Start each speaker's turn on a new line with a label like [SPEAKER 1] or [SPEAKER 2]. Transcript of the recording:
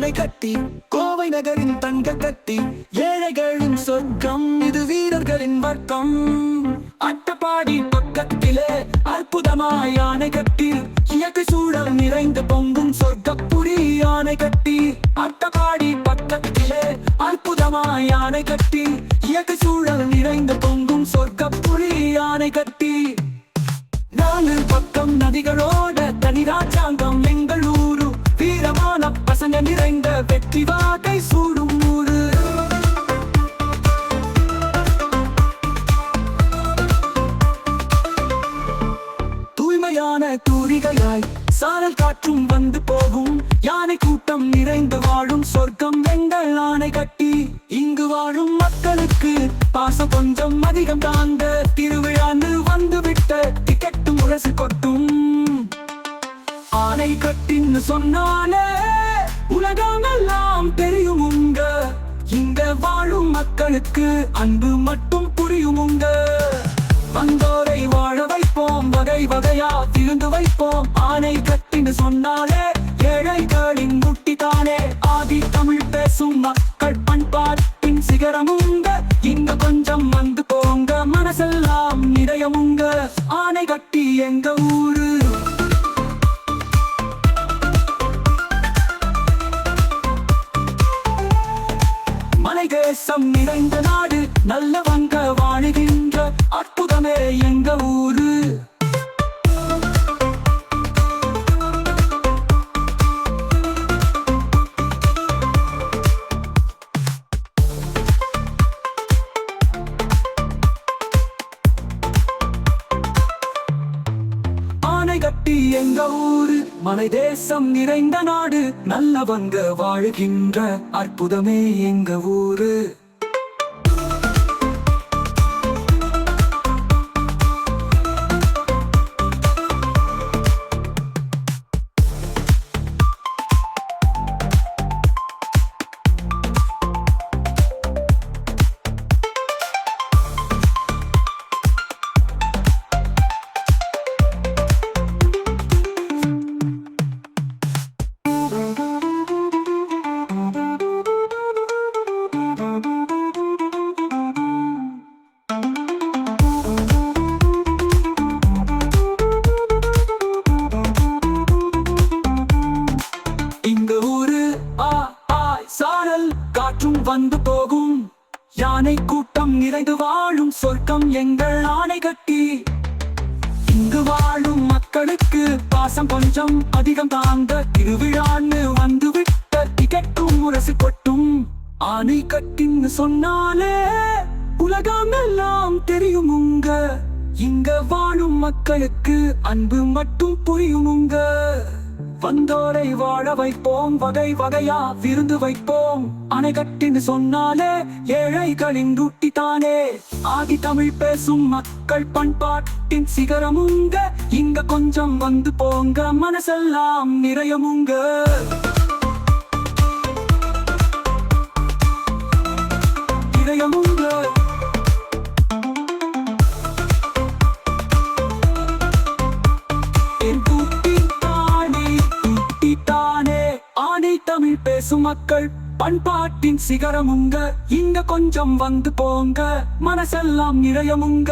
[SPEAKER 1] ஆனை கட்டி கோவை நகரின் தங்க கட்டி ஏழைகளின் சொர்க்கம் இது வீரர்களின் வர்க்கம். அட்டப்பாடி பக்கத்திலே அற்புதமாய் ஆனை கட்டி இயற்கை சூழல் நிறைந்து பொங்கும் சொர்க்கப்புரி ஆனை கட்டி. அட்டப்பாடி பக்கத்திலே அற்புதமாய் ஆனை கட்டி இயற்கை சூழல் நிறைந்து பொங்கும் சொர்க்கப்புரி ஆனை கட்டி. நாலு பக்கம் நதிகளோட தனி ராஜாங்கம் எங்கள் ஊரு, வீரமான பசங்க நிறைந்த வெற்றி வாகை சூடும் ஊரு. தூய்மையான தூரிகையாய் சாரல் காற்றும் வந்து போகும், யானை கூட்டம் நிறைந்து வாழும் சொர்க்கம் எங்கள் ஆனை கட்டி. இங்கு வாழும் மக்களுக்கு பாசம் கொஞ்சம் அதிகம் தாங்க, திருவிழான்னு வந்துவிட்ட டிக்கெட்டு முரசு கொட்டும். ஆனை கட்டின்னு சொன்னாலே உலகமெல்லாம் தெரியுமுங்க, இங்க வாழும் மக்களுக்கு அன்பு மட்டும் புரியுமுங்க. வந்தோரை வாழ வைப்போம், வகை வகையா திருந்து வைப்போம். ஆனை கட்டின்னு சொன்னாலே ஏழைகளின் முட்டி தானே. ஆதி தமிழ் பேசும் மக்கள் பண்பாட்டின் சிகரமுங்க, இங்க கொஞ்சம் வந்து போங்க, மனசெல்லாம் நிறையமுங்க. ஆனை கட்டி எங்க ஊரு. மலை தேசம் நிறைந்த நாடு, நல்லவங்க வாழுகின்ற அற்புதமே எங்க ஊரு. ஆனை கட்டி எங்க ஊரு, மலை தேசம் நிறைந்த நாடு, நல்லவங்க வாழுகின்ற அற்புதமே எங்க ஊரு. காற்றும் வந்து போகும், யானை கூட்டம் நிறைந்து வாழும் சொர்க்கம் எங்கள் ஆனை கட்டி. இங்கு வாழும் மக்களுக்கு பாசம் கொஞ்சம் அதிகம் தாங்க, திருவிழான்னு வந்து விட்ட டிக்கெட்டும் முரசு கொட்டும். ஆனை கட்டின்னு சொன்னாலே உலகமெல்லாம் தெரியுமுங்க, இங்க வாழும் மக்களுக்கு அன்பு மட்டும் புரியுமுங்க. வந்தோரை வாழ வைப்போம், வகை வகையா விருந்து வைப்போம். ஆனை கட்டின்னு சொன்னாலே ஏழைகளின் ரூட்டி தானே. ஆதி தமிழ் பேசும் மக்கள் பண்பாட்டின் சிகரமுங்க, இங்க கொஞ்சம் வந்து போங்க, மனசெல்லாம் நிறையமுங்க. நிறையமுங்க. தமிழ் பேசும் மக்கள் பண்பாட்டின் சிகரமுங்க, இங்க கொஞ்சம் வந்து போங்க, மனசெல்லாம் நிறையமுங்க.